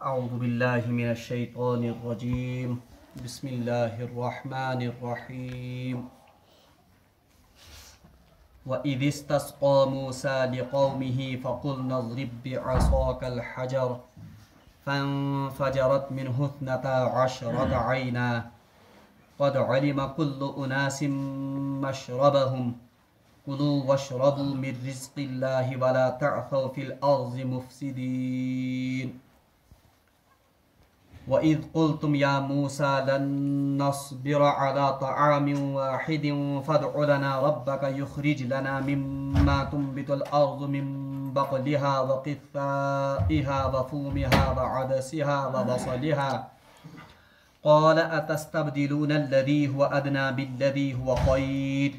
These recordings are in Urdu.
أعوذ بالله من الشيطان الرجيم بسم الله الرحمن الرحيم وإذ استسقى موسى لقومه فقلنا اضرب بعصاك الحجر فانفجرت منه 12 عينا قد علم كل أناس مشربهم كلوا واشربوا من رزق الله ولا تعثوا في الأرض مفسدين وَإِذْ قُلْتُمْ يَا مُوسَى لَن نَّصْبِرَ عَلَى طَعَامٍ وَاحِدٍ فَادْعُ لَنَا رَبَّكَ يُخْرِجْ لَنَا مِمَّا تُنبِتُ الْأَرْضُ مِن بَقْلِهَا وَقِثَّائِهَا وَفُومِهَا وَعَدَسِهَا وَبَصَلِهَا قَالَ أَتَسْتَبْدِلُونَ الَّذِي هُوَ أَدْنَىٰ بِالَّذِي هُوَ خَيْرٌ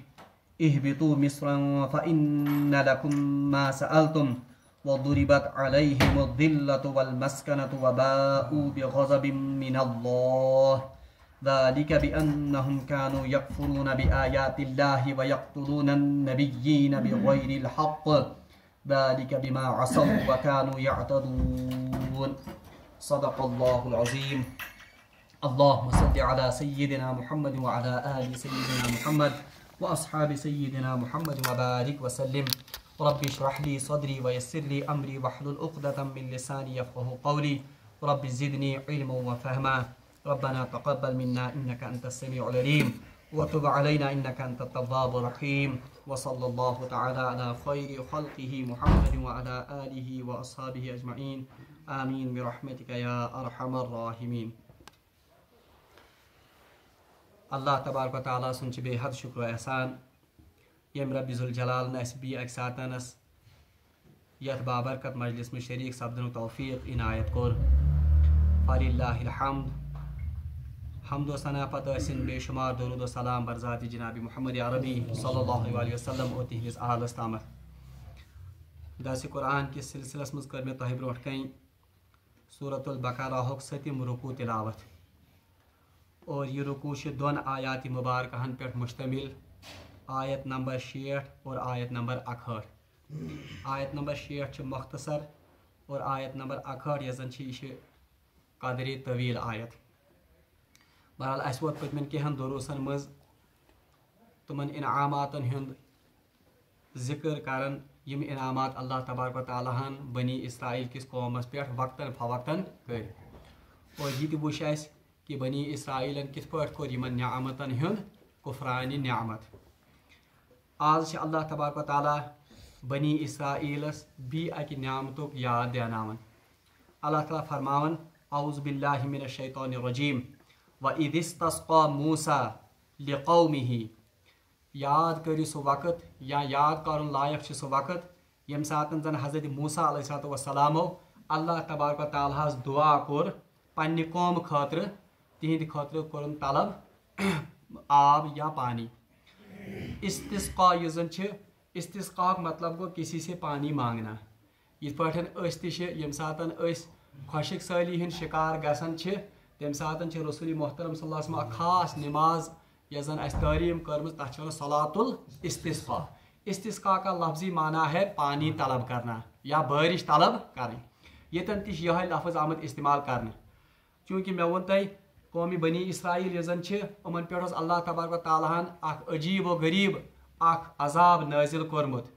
اهْبِطُوا مِصْرًا فَإِنَّ لَكُم مَّا سَأَلْتُمْ وضربت عليهم الذلة والمسكنة وباءوا بغضب من الله ذلك بأنهم كانوا يكفرون بآيات الله ويقتلون النبيين بغير الحق ذلك بما عصوا وكانوا يعتدون صدق الله العظيم اللهم صل على سيدنا محمد وعلى آل سيدنا محمد وأصحاب سيدنا محمد وبارك وسلم رب اشرح لي صدري ويسر لي أمري واحلل عقدة من لساني يفقهوا قولي رب زدني علما وفهما ربنا تقبل منا إنك أنت السميع العليم وتب علينا إنك أنت التواب الرحيم وصلى الله تعالى على خير خلقه محمد وعلى آله وأصحابه أجمعين آمين برحمتك يا أرحم الراحمين الله تبارك وتعالى سنچ بے حد شکر و احسان یم رب ذوالجلال نے اس بی اک ساتنس یت بابرکت مجلس میں شریک سپدن توفیق عنایت کور فللہ الحمد حمد و ثنا پتہ ٲسِن بے شمار درود و سلام بر ذات جناب محمد عربی صلی اللہ علیہ وسلم اور تہندس آلس تامت درس قرآن کس سلسلس مز کر میں تۄہہِ برونٛٹھ کَنۍ سورۃ البقرہ ہُک 7م رکوع تلاوت اور یہ رکوع چھِ 2 آیات مبارکہن پٮ۪ٹھ مشتمل آیت نمبر 60 اور آیت نمبر 61 آیت نمبر 60 چھ مختصر اور آیت نمبر 61 یس زن یہ قدری طویل آیت بہرحال اس ووت پتمن کینٛہن دروسن مز تمن انعاماتن ہند ذکر کرن یم انعامات اللہ تبارک و تعالیٰ ہن بنی اسرائیل کس قومس پہ وقتاً فوقتاً کر اور یہ تہ وچھ اس کہ بنی اسرائیلن کت پٲٹھۍ کوٚر یمن نعمتن ہند کفرانِ نعمت آج اللہ تبارک و تعالیٰ بنی اسرائیلس بی اکہ نعمتک یاد دیناون اللہ تعالیٰ فرماون اعوذ باللہ من الشیطان الرجیم وَإِذِ اسْتَسْقَى مُوسَى لِقَوْمِهِ یاد کٔرِو سُہ وقت یا یاد کرن لائق سُہ وقت یم ساتن زن حضرت موسیٰ علیہ السلامو اللہ تبارک و تعالیٰ ہس دعا کور پنہ قوم خاطر تہند خاطر کورن طلب آب یا پانی استسقا یُس زن استسقا مطلب گو کسی سے پانی مانگنا یت پٲٹھۍ أسۍ تہِ چھِ ییٚمہِ ساتن أسۍ خۄشک سٲلی ہٕنٛدۍ شکار گژھان چھِ تمہِ ساتن چھِ رسول محترم صلی اللہ علیہ وسلم اکھ خاص نماز یۄس زن اسہِ تعلیٖم کٔرمٕژ تتھ چھِ ونان صلاۃ الاستسقا استسقا کا لفظی معنی ہے پانی طلب کرنا یا بارش طلب کرٕنۍ ییٚتٮ۪ن تہِ چھِ یِہوے لفظ آمُت استعمال کرنہٕ چوٗنٛکہِ مےٚ ووٚن تۄہہِ قومی بنی اسرائیل یُس زن چھِ یِمن پٮ۪ٹھ اوس اللہ تبارک و تعالیٰ ہن اکھ عجیب و غریب اکھ عذاب نٲزِل کوٚرمُت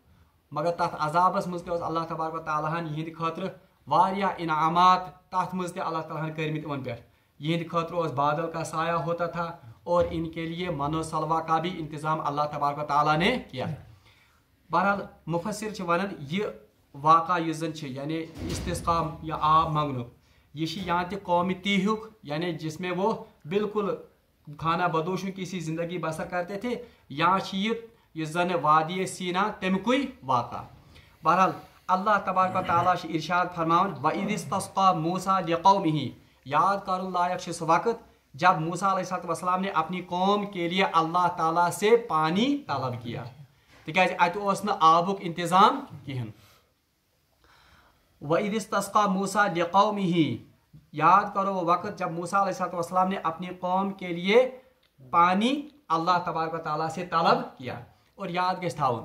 مگر تتھ عذابس منٛز تہِ اوس اللہ تبارک و تعالیٰ ہن یِہنٛدِ خٲطرٕ واریاہ انعامات تتھ منٛز تہِ اللہ تعالیٰ ہن کٔرمٕتۍ یِمن پٮ۪ٹھ یِہنٛدِ خٲطرٕ اوس بادل کا سایہ ہوتا تھا اور ان کے لیے من و سلوا کا بھی انتظام اللہ تبارک و تعالیٰ نے کیا بہرحال مفسر چھِ ونان یہ واقعہ یُس زن چھِ یعنی استسقا یا آب منگنُک یہ یہاں تہ قوم تیہُک یعنی جس میں وہ بالکل کھانا بدوشوں کی سی زندگی بسر کرتے تھے یہاں یہ زن وادی سینا تمکوئی واقع بہرحال اللہ تبارک و تعالیٰ ارشاد فرماون وَإِذِ اسْتَسْقَى مُوسَى لِقَوْمِهِ یاد کرن لائق سہ وقت جب موسیٰ علیہ السلام نے اپنی قوم کے لیے اللہ تعالیٰ سے پانی طلب کیا تکیاز اتہ اوس نہ آبک انتظام کہین وَإِذِ اسْتَسْقَى مُوسَى لِقَوْمِهِ یاد کرو وہ وقت جب موسیٰ علیہ السلام نے اپنی قوم کے لیے پانی اللہ تبارک و تعالیٰ سے طلب کیا اور یاد گژھِ تھاون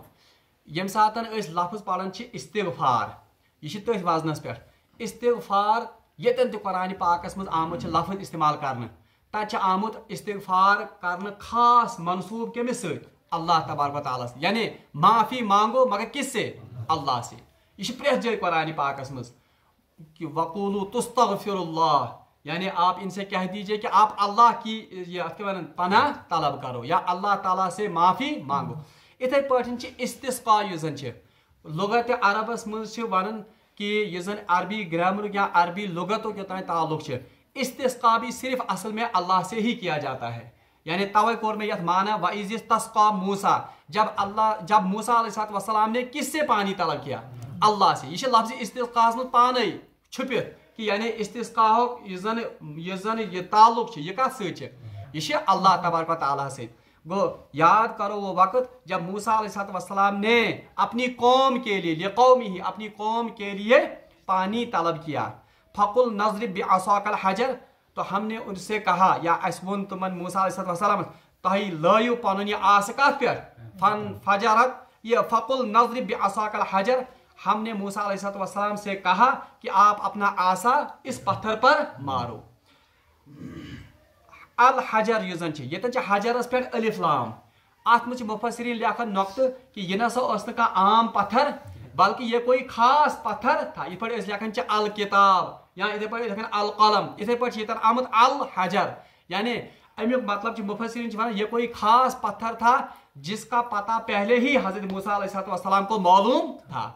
یم ساتن اس لفظ پڑھان چھ استغفار یہ تھی وزنس پہ استغفار یتن تہ قرآن پاکس مز آمت لفظ استعمال کرنے تت آمت استغفار کرنے خاص منصوب کمس ست اللہ تبارک و تعالیٰ یعنی معافی مانگو مگر کس سے اللہ سے یہ پریت جائے قرآن پاکس مز کہ وقولو تستغفر اللہ یعنی آپ ان سے کہہ دیجئے کہ آپ اللہ کی پناہ طلب کرو یا اللہ تعالیٰ سے معافی مانگو اتھے پاٹھن استسقاء یس زن لغت عربس مز ونان کہ یہ زن عربی گرامر یا عربی لغتوں کے تائیں تعلق استسقاء بھی صرف اصل میں اللہ سے ہی کیا جاتا ہے یعنی توے کور میں یت مانا وَإِذِ اسْتَسْقَىٰ موسیٰ جب موسیٰ علیہ السلام نے کس سے پانی طلب کیا اللہ سے یہ لفظ استسقاء میں پانے چھپت کہ یعنی استسقاء یہ زن یہ تعلق یہ کت ست یہ اللہ تبارک و تعالیٰ سے گو یاد کرو وہ وقت جب موسیٰ علیہ السلام نے اپنی قوم کے لیے لقومہ اپنی قوم کے لیے پانی طلب کیا فَقُلْ نَضْرِبْ بِعَصَاكَ الْحَجَرَ تو ہم نے ان سے کہا یا اس ون تمن موسیٰ علیہ السلام تہی لائیو پنن یہ آس کت پہ فَجَرَتْ یہ فَقُلْ نَضْرِبْ بِعَصَاكَ الْحَجَرَ ہم نے موسیٰ علیہ السلام سے کہا کہ آپ اپنا آسا اس پتھر پر مارو الحجر یہ زن یتن حجرس پہ الف لام ات مجھ مفسرین لیکن نقطہ کہ یہ نسا اس کا عام پتھر بلکہ یہ کوئی خاص پتھر تھا یہ پہ لکھن الکتاب یا اتھے پہ لکھن القلم اتھے پہ یہ آمت الحجر یعنی امیک مطلب مفسرین یہ کوئی خاص پتھر تھا جس کا پتہ پہلے ہی حضرت موسیٰ علیہ السلام کو معلوم تھا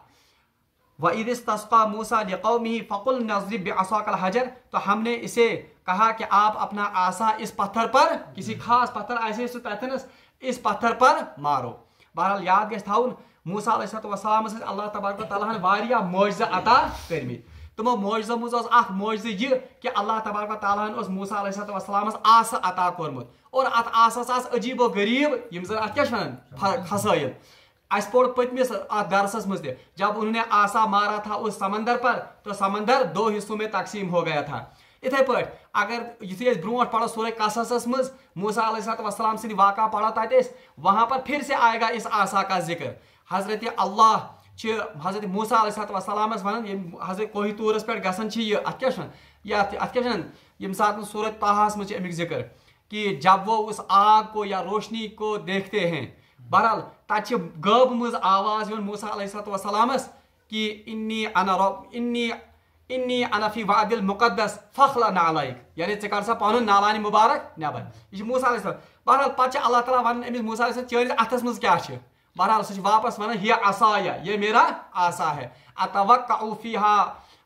وَإِذِ اسْتَسْقَىٰ مُوسَىٰ لِقَوْمِهِ فَقُلْ نَضْرِبْ بِعَصَاكَ الْحَجَرَ تو ہم نے اسے کہا کہ آپ اپنا آسا اس پتھر پر کسی خاص پتھر ایسے اس پتھر پر مارو بہرحال یاد گژھِ تھاون موسیٰ علیہ السلام اللہ تبارک و تعالیٰ واریاہ معجزہ عطا کرمت تمو معجزو مز اخ معجزہ یہ کہ اللہ تبارک و تعالیٰ اس موسیٰ علیہ السلام آسہ عطا کورمت اور ات آسس عجیب و غریب یم زن ات کیا خسائل اس پور پتمس درسس مز جب انہوں نے آسا مارا تھا اس سمندر پر تو سمندر دو حصوں میں تقسیم ہو گیا تھا اتھے پہ اگر یہ برونٹ پڑھو سورہ قصص مز موسیٰ علیہ السلام سند واقعہ پڑھو تتہ وہاں پر پھر سے آئے گا اس آسا کا ذکر حضرت اللہ حضرت موسیٰ علیہ السلام ونان حضرت کوہ طورس پہ گھن ات یم سات سورت طہس مجھ امیک ذکر کہ جب وہ اس آگ کو یا روشنی کو دیکھتے ہیں بہرحال تت غب مز آواز موسیٰ علیہ السلام کہ انی انا فی وعد المقدس فخلع نعلیک یعنی ژٕ کڑ سا پنن نالانہِ مبارک نبر یہ موسیٰ علیہ السلام بہرحال پتہ اللہ تعالیٰ ون امس موسیٰ علیہ السلام چٲنِس اتھس مز کیا بہرحال سہ واپس ونان ہی عصایا یہ میرا آسا ہے اتوقع فیہا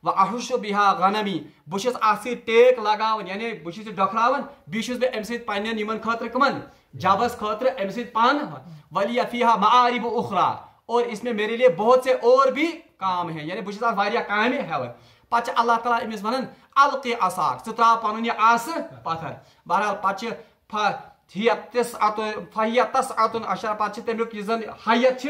واحش بہا غنمی بہ چھس اتھ سۭتۍ ٹیک لگاون یعنی بہ چھس ڈۄکھراوان بیٚیہِ چھُس بہٕ امہِ سۭتۍ پننٮ۪ن یِمن خٲطرٕ کٕمن جبس خاطر امہ سۭتۍ پن ولی فیہا معارب اخرى اور اس میں میرے لیے بہت سے اور بھی کام ہیں یعنی بہ چھس اتھ واریاہ کامہِ ہیوان پتہ اللہ تعالیٰ امس ونان القی عصاک ژٕ تراو پنن یہ آسہٕ پتھر بہرحال پتہ فہیہ تسعۃ عشر پتہ تمیک یہ زن حیت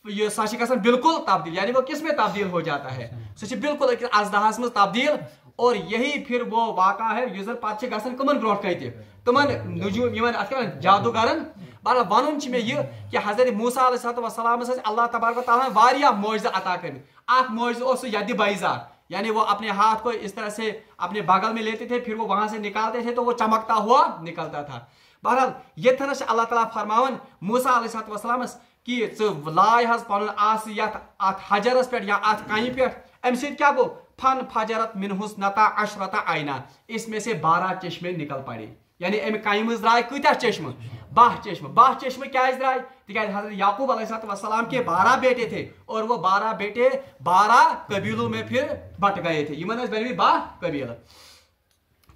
یہ سہ گژھان بالکل تبدیل یعنی وہ کس میں تبدیل ہو جاتا ہے سہ بالکل أکس اژدہس مز تبدیل اور یہی پھر وہ واقعہ ہے یس زن پتہ گژھان کمن برونٹ کتہ تمن نجوم یمن ات جادوگرن بہرحال ونن میں یہ کہ حضرت موسیٰ علیہ السلام اللہ تبارک و تعالیٰ واریاہ معجزہ عطا کرمت اخ معجزہ اس ید بیضا یعنی وہ اپنے ہاتھ کو اس طرح سے اپنے بغل میں لیتے تھے پھر وہ وہاں سے نکالتے تھے تو وہ چمکتا ہوا نکلتا تھا بہرحال یہ اللہ تعالیٰ فرماون موسیٰ علیہ السلام کہ ژٕ لائے حظ پنن آس یتھ ات حجرس پہ یا ات کنہ پہ امہ سۭتۍ کیا گو فن فجرت منہ اثنتا عشرۃ عینا اس میں سے 12 چشمے نکل پڑے یعنی امہ کنہ مز درائے کتیا چشمہ 12 چشمے کیا درائے تکیاز حضرت یعقوب علیہ السلام کے 12 بیٹے تھے اور وہ 12 بیٹے 12 قبیلوں میں پھر بٹ گئے تھے یمن بنوی 12 قبیلہ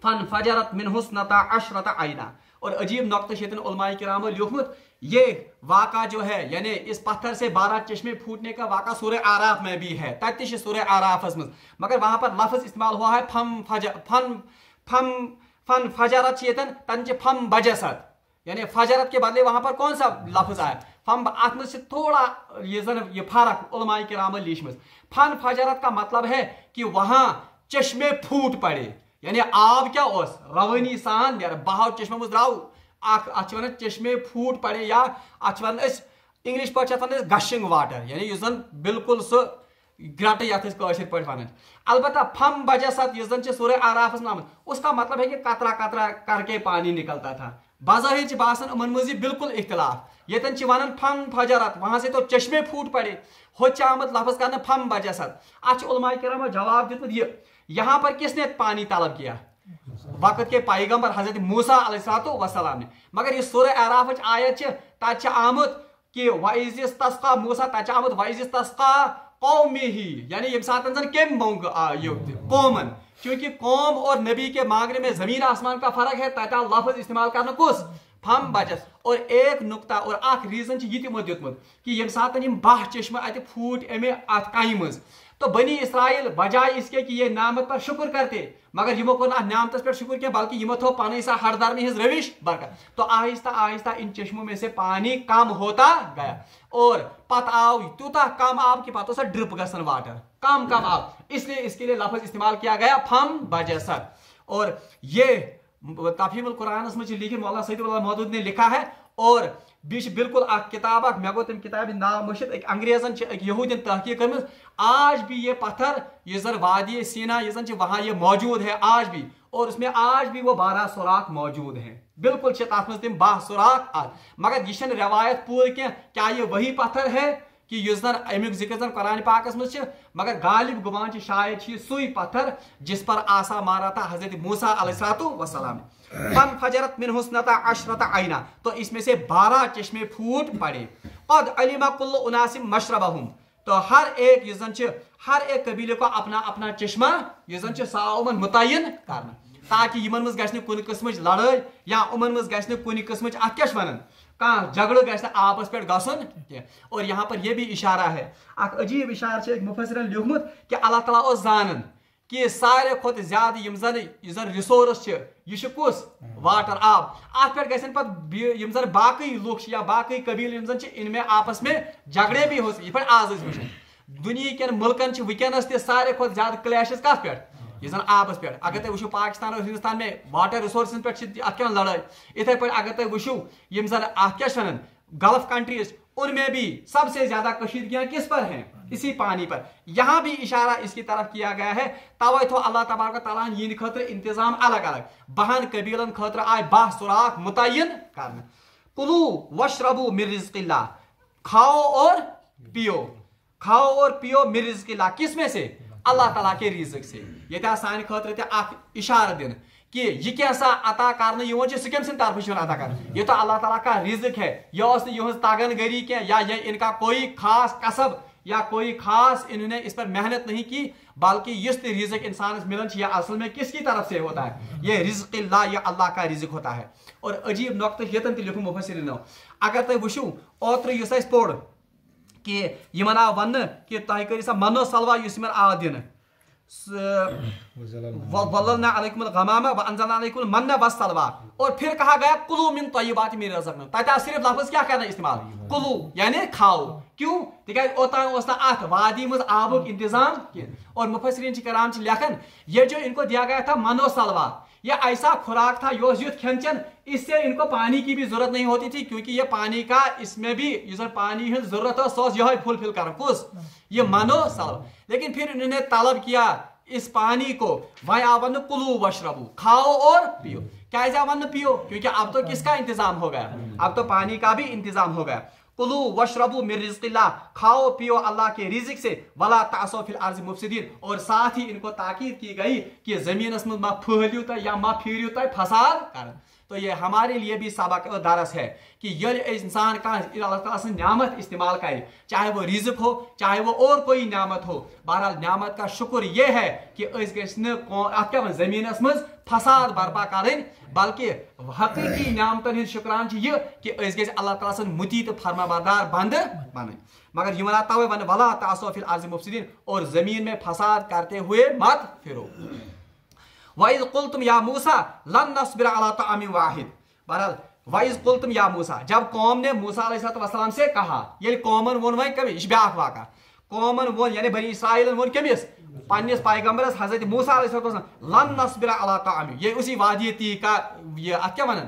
فن فجرت منہ اثنتا عشرۃ عینا اور عجیب نقطہ علماء کرام لکھمت یہ واقعہ جو ہے یعنی اس پتھر سے 12 چشمے پھوٹنے کا واقعہ سورہ آراف میں بھی ہے تتہ سورہ آراف مگر وہاں پر لفظ استعمال ہوا ہے فن فجرت تن فم بجست یعنی فجرت کے بدلے وہاں پر کون سا لفظ آیا فم ات میں سے تھوڑا یہ فرق علماء کرام لیچمت فن فجرت کا مطلب ہے کہ وہاں چشمے پھوٹ پڑے یعنی آب کیا اس روانی سان بہاؤ چشمے مز درو ات چشمے پھوٹ پڑے یا ات انگلش پہ گشنگ واٹر یعنی اس زن بالکل سہ گرٹ یتھ کاشر پہ ون البتہ پھم بجسد اس زن سورہ آراف نام اس کا مطلب ہے کہ قطرہ قطرہ کر کے پانی نکلتا تھا. بظاہر باسان امن مزید بالکل اختلاف یتن ونان پھم فجرت وہاں سے تو چشمے پھوٹ پڑے ہوت آمد لفظ کرنا پھم بجسد. ات علماء کرام جواب دیت یہ یہاں پر کس نے پانی طلب کیا وقت کے پیغمبر حضرت موسیٰ علیہ السلام نے. مگر یہ سورہ اعراف آیت تت آمت کہ وَإِذِ اسْتَسْقَىٰ موسیٰ تت آمت وَإِذِ اسْتَسْقَىٰ قَوْمِهِ یعنی یم سات زن کم مونگ قومن کیونکہ قوم اور نبی کے مانگنے میں زمین آسمان کا فرق ہے. تت لفظ استعمال کرنا کس پھم بجس. اور ایک نقطہ اور اخ ریزن یہ تمو دیتمت کہ یم سات باہ چشمہ ات پھوٹ امے ات کائیں مز تو بنی اسرائیل بجائے اس کے کہ یہ نعمت پر شکر کرتے مگر یمو کو نعمتس پر شکر کیا بلکہ یمو تھو پانی سا ہر درمی ہز روش برکت. تو آہستہ آہستہ ان چشموں میں سے پانی کم ہوتا گیا اور پت آو تیوتا کم آب کہ پتہ سا ڈرپ گسن واٹر کم کم آب اس لیے اس کے لیے لفظ استعمال کیا گیا پھم بجسد. اور یہ تفہیم القرآن میں لکھے مولانا سید اللہ محدود نے لکھا ہے. اور بیش بالکل کتاب مے گو تم کتاب نام مشت ایک انگریزن ایک یہودین تحقیق کرم آج بھی یہ پتھر یہ زن وادی سینا یہ زن وہاں یہ موجود ہے آج بھی اور اس میں آج بھی وہ 12 سوراخ موجود ہیں بالکل تک مز تم 12 سوراخ مگر یہ روایت پور کیا یہ وہی پتھر ہے کہ یہ زن امیک ذکر زن قرآن پاکس مز مگر غالب گمان شاید یہ سوئی پتھر جس پر آسا مارا تھا حضرت موسیٰ علیہ السلام. فن فجرت من حسنتا عشرت عینا تو اس میں سے 12 چشمے پھوٹ پڑے. قد علم کل اناس مشربہم تو ہر ایک یہ زن ہر ایک قبیلے کو اپنا اپنا چشمہ یہ زن ساؤمن متعین کرنا تاکہ یمن مز گژھِ نہٕ کُنہِ قسمٕچ لڑٲے یا یمن مز گژھِ نہٕ کُنہِ قسمٕچ اتھ کیاہ چھِ ونان کانٛہہ جھگڑٕ گژھِ نہٕ آپس پٮ۪ٹھ گژھُن کینٛہہ. اور یہاں پر یہ بھی اشارہ ہے اکھ عجیب اشارہ ایک مفسرن لیوکھمُت کہ اللہ تعالیٰ اوس زانان کہ سارے کھۄتہٕ زیادٕ یم زن ریسورس یہ کس واٹر آب ات پہ گھن پہ باقی لوگ یا باقی قبیل ان میں آپس میں جھگڑے بھی ہو یہ پہ آز وچان دنیا کن ملکن ونکس تہ سارے کھت زیادہ کلیشز کت پہ یہ زن آبس پہ اگر تھی وچو پاکستان اور ہندوستان میں واٹر ریسورسن پہ ات کیا لڑائی اتھے پہ اگر تھی وچو یم زن ات کیا ونان گلف کنٹریز ان میں بھی سب سے زیادہ کشیدگیاں کس پر ہیں اسی پانی پر. یہاں بھی اشارہ اس کی طرف کیا گیا ہے توے تو اللہ تبارک تعالیٰ یہ خاطر انتظام الگ الگ 12 قبیلن خاطر آئے 12 سوراخ متعین کرنا. کلو وشربو من رزق اللہ کھاؤ اور پیو من رزق اللہ کس میں سے اللہ تعالیٰ کے رزق سے. یہ سان خاطر تہ اخ اشارہ دن کہ یہ کیسا عطا کرنے یہ سکم سن طرف عطا کر یہ تو اللہ تعالیٰ کا رزق ہے یہ یہ تاغن گری کی یا یہ ان کا کوئی خاص کسب یا کوئی خاص انہوں نے اس پر محنت نہیں کی بلکہ اس رزق انسان ملن یہ اصل میں کس کی طرف سے ہوتا ہے یہ رزق اللہ یہ اللہ کا رزق ہوتا ہے. اور عجیب نقطہ یتن تہ لکھو مفسرینو اگر تھی وچھو اوتر اس پوڑ کہ یمن آو ون کہ تہ کرو سا منو سلوا اس آو دن وَظَلَّلْنَا عَلَيْكُمُ الْغَمَامَ وَأَنزَلْنَا عَلَيْكُمُ الْمَنَّ وَالسَّلْوَىٰ اور پھر کہا گیا کلو من طیبات ما رزقنا تتہ صرف لفظ کیا کرنا استعمال کلو یعنی کھاؤ کیوں تکیاز اوتان اوس نہ اتھ وادی مز آبک انتظام کی. اور مفسرین کرام لکھن یہ جو ان کو دیا گیا تھا من و سلوا یہ ایسا خوراک تھا یہ کھین چین اس سے ان کو پانی کی بھی ضرورت نہیں ہوتی تھی کیونکہ یہ پانی کا اس میں بھی پانی ہن ضرورت ہو سو یہ فلفل کر کس یہ من و سلوا. لیکن پھر انہوں نے طلب کیا اس پانی کو وہاں آون کلو وشربو کھاؤ اور پیو کیسے آون پیو کیونکہ اب تو کس کا انتظام ہو گیا اب تو پانی کا بھی انتظام ہو گیا. کلو وشربو من رزق اللہ کھاؤ پیو اللہ کے رزق سے ولا تعصوا فی الارض مفسدین اور ساتھ ہی ان کو تاکید کی گئی کہ زمینس میں ما پھلیو تا یا ما پھیریو تا فساد کر. تو یہ ہمارے لیے بھی سبق و درس ہے کہ یہ انسان کا اللہ تعالیٰ سے نعمت استعمال کرے چاہے وہ رزق ہو چاہے وہ اور کوئی نعمت ہو بہرحال نعمت کا شکر یہ ہے کہ اس گھن زمینس مز فساد برپا کریں بلکہ حقیقی نعمتن ہند شکران یہ کہ اس گھس اللہ تعالیٰ سن متی تو فرما بردار بند بن. مگر یہ ونا توے ون ولا تعصوا فی الارض مفسدین اور زمین میں فساد کرتے ہوئے مت پھرو. وَإِذْ قُلْتُمْ يَا مُوسَىٰ لَن نَّصْبِرَ عَلَىٰ طَعَامٍ وَاحِدٍ بہرحال وَإِذْ قُلْتُمْ يَا مُوسَىٰ جب قوم نے موسیٰ علیہ السلام سے کہا یہ قومن ون وی کمی یہ بیاکھ واقعہ قومن ون یعنی بنی اسرائیل ون کمس پنس پیغمبرس حضرت موسیٰ علیہ السلام لن نصبر علی طعام یہ اسی وادی تی کا یہ ات کیا ونان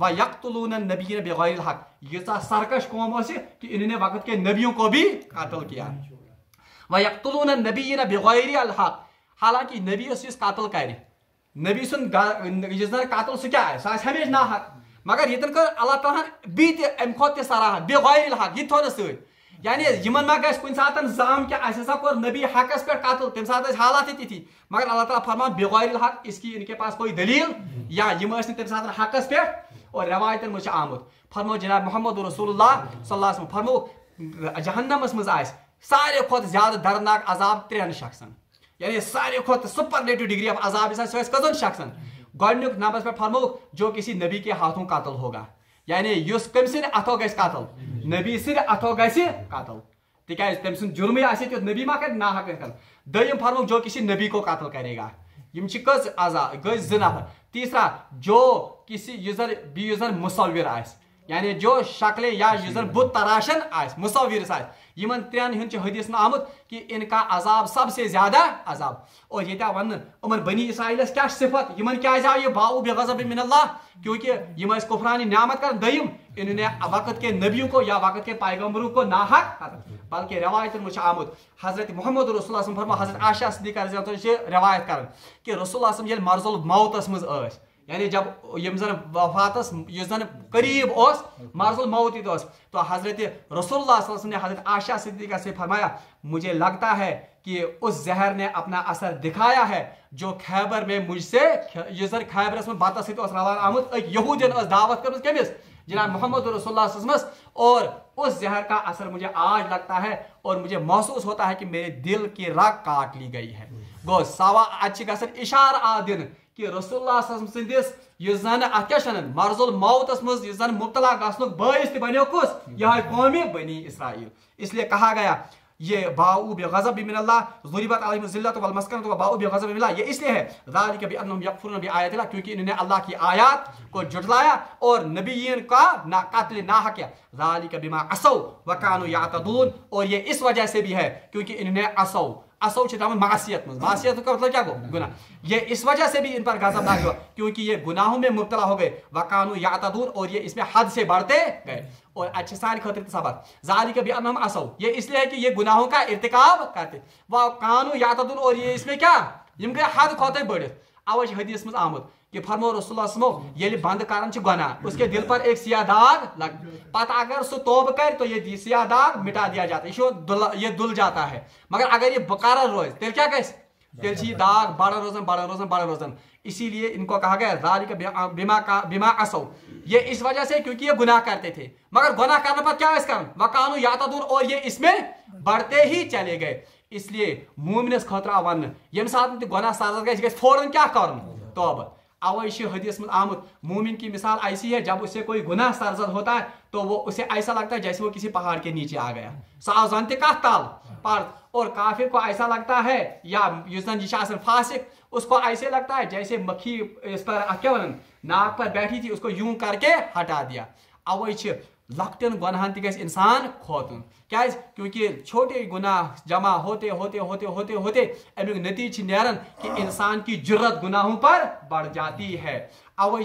وَيَقْتُلُونَ النَّبِيِّينَ بِغَيْرِ الْحَقِّ یہ سرکش قوم اسی کہ انہوں نے وقت کے نبیوں کو بھی قتل کیا. وَيَقْتُلُونَ النَّبِيِّينَ بِغَيْرِ الْحَقِّ حالانکہ نبی اس قتل کرِ نبی سن قتل سہ کیا ہے سہ ہمیشہ ناحق مگر یتن کر اللہ تعالیٰ بیت ام کھت سراہد بغیر الحق یہ تھو ست یعنی یمن ما گژھِ کُنہِ ساتہٕ زام کہ اسہِ ہسا کوٚر نبی حقس پہ قتل تمہِ ساتہٕ ٲسۍ حالات تِتھی مگر اللہ تعالیٰ فرمان بغیر الحق اس کی ان کے پاس کوئی دلیل یا یم ٲسۍ نہٕ تمہِ ساتہٕ حقس پہ اور روایتن منٛز چھُ آمُت فرمو جناب محمد رسول اللہ صلی اللہ علیہ وسلم فرمو جہنمس منٛز آسہِ ساروی کھۄتہٕ زیادٕ دردناک عذاب 3 شخصن یعنی ساروی کھۄتہٕ سپرلیٹو ڈگری آف عذاب سہ ٲسۍ کٔژن شخصن گۄڈنیُک نمبرس پہ فرمو جو کسی نبی کے ہاتھوں قتل ہوگا یعنی یس کم سند اتھو گژھِ قتل نبی سند اتھو گژھِ قتل تکیاز تم سند جرمے آسہِ تیُتھ نبی ما کرِ ناحق قتل. دوٚیِم فرمو جو کسی نبی کو قتل کرے گا یم چھ کٔژ عذاب گٔے 2 نفر. تیسرا جو کسی یُس زن مصور آسہِ یعنی جو شکل یا یُس زن بت تراشن آسہِ مصور آسہِ یمن 3 ہُنٛد چھُ حدیث میں آمت کہ ان کا عذاب سب سے زیادہ عذاب. اور یہ ون امن بنی اسرائیلس کیا صفت یمن کیا آو یہ باؤ بغضب من اللہ کیونکہ یم اس کفرانی نعمت کر دویم انہوں نے وقت کے نبیوں کو یا وقت کے پیغمبروں کو ناحق بلکہ روایت میں آمت حضرت محمد رسول اللہ فرما حضرت عائشہ صدیقہ رضی اللہ عنہ روایت کر کہ رسول اللہ یل مرض الموتس مز یعنی جب یم زن وفاتس یس زن قریب اس مرض الموت تو حضرت رسول اللہ صلی اللہ علیہ وسلم نے حضرت عائشہ صدیقہ سے فرمایا مجھے لگتا ہے کہ اس زہر نے اپنا اثر دکھایا ہے جو خیبر میں مجھ سے یس زن خیبرس میں باتہ ست روان آمت یہودین اس دعوت کرمز کمس جناب محمد رسول اللہ صلی اللہ علیہ وسلم اور اس زہر کا اثر مجھے آج لگتا ہے اور مجھے محسوس ہوتا ہے کہ میرے دل کی رگ کاٹ لی گئی ہے. گو سوا اچھی گھن اشارہ دن کہ رسول اللہ صلی اللہ علیہ وسلم سندس یس زن ات کیا مرض الموتس مز یس زن مبتلا گھنک باعث تہ بنو کس یہ قومی بنی اسرائیل. اس لیے کہا گیا یہ باؤ بغضب من اللہ ضربت علیہم الذلۃ والمسکنۃ وباؤ بغضب من اللہ یہ اس لیے ہے ذالک بانہم یکفرون بآیات اللہ کیونکہ انہوں نے اللہ کی آیات کو جھٹلایا اور نبیین کا قتل نہ کیا. ذالک بما عصوا وکانوا یعتدون اور یہ اس وجہ سے بھی ہے کیونکہ انہوں نے عصوا معصیت کا مطلب کیا گو گناہ یہ اس وجہ سے بھی ان پر غضب نازل ہوا کیونکہ یہ گناہوں میں مبتلا ہو گئے. وکانوا یعتدون اور یہ اس میں حد سے بڑھتے گئے. اور اچھے سارے خاطر سبق ذالک بانہم عصوا یہ اس لیے ہے کہ یہ گناہوں کا ارتکاب کرتے وکانوا یعتدون اور یہ اس میں کیا یم گئے حد کھوتے بڑھت. اوے حدیث میں آمد کہ فرمو رسول اللہ صلی اللہ علیہ وسلم یل بند کرن چھ گناہ اس کے دل پر ایک سیاہ داغ لگ پتہ اگر سو توبہ کر تو یہ سیاہ داغ مٹا دیا جاتا ہے یہ دل جاتا ہے مگر اگر یہ بقرار روز تیل کیا گژھِ تیل چھ یہ داغ بڑا روزن. اسی لیے ان کو کہا گیا ذالک بما عصوا یہ اس وجہ سے کیونکہ یہ گناہ کرتے تھے مگر گناہ کرنے پر کیا اس کا وکانوا یعتدون اور یہ اس میں بڑھتے ہی چلے گئے. اس لیے مومنس خاطر ون یم سات گناہ سرزد گژھِ فوراً کیا کرن توبہ. اوے حدیث میں آمد مومن کی مثال ایسی ہے جب اسے کوئی گناہ سرزد ہوتا ہے تو وہ اسے ایسا لگتا ہے جیسے وہ کسی پہاڑ کے نیچے آ گیا سازانتے کا تال پر. اور کافر کو ایسا لگتا ہے یا یوزن جیسے فاسق اس کو ایسے لگتا ہے جیسے مکھی اس پر کیا ون ناک پر بیٹھی تھی اس کو یوں کر کے ہٹا دیا. اوے لکٹن گناہن تہ گژھِ انسان کھوتن کیاز کیونکہ چھوٹے گناہ جمع ہوتے ہوتے ہوتے ہوتے ہوتے امیک نتیجہ نیرن کہ انسان کی جرت گناہوں پر بڑھ جاتی ہے. اوے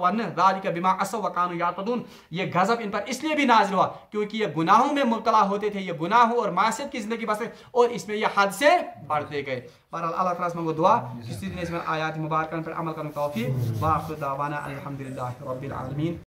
ون ذالک بما عصوا وکانوا یعتدون یہ غضب ان پر اس لیے بھی نازل ہوا کیونکہ یہ گناہوں میں مبتلا ہوتے تھے یہ گناہوں اور معصیت کی زندگی بسر اور اس میں یہ حد سے بڑھتے گئے. بہرحال اللہ تعالیٰ سے منگو دعا کسی دن اس میں آیات مبارکہ پر عمل کرنے توفیق. واخر دعوانا الحمدللہ رب العالمین.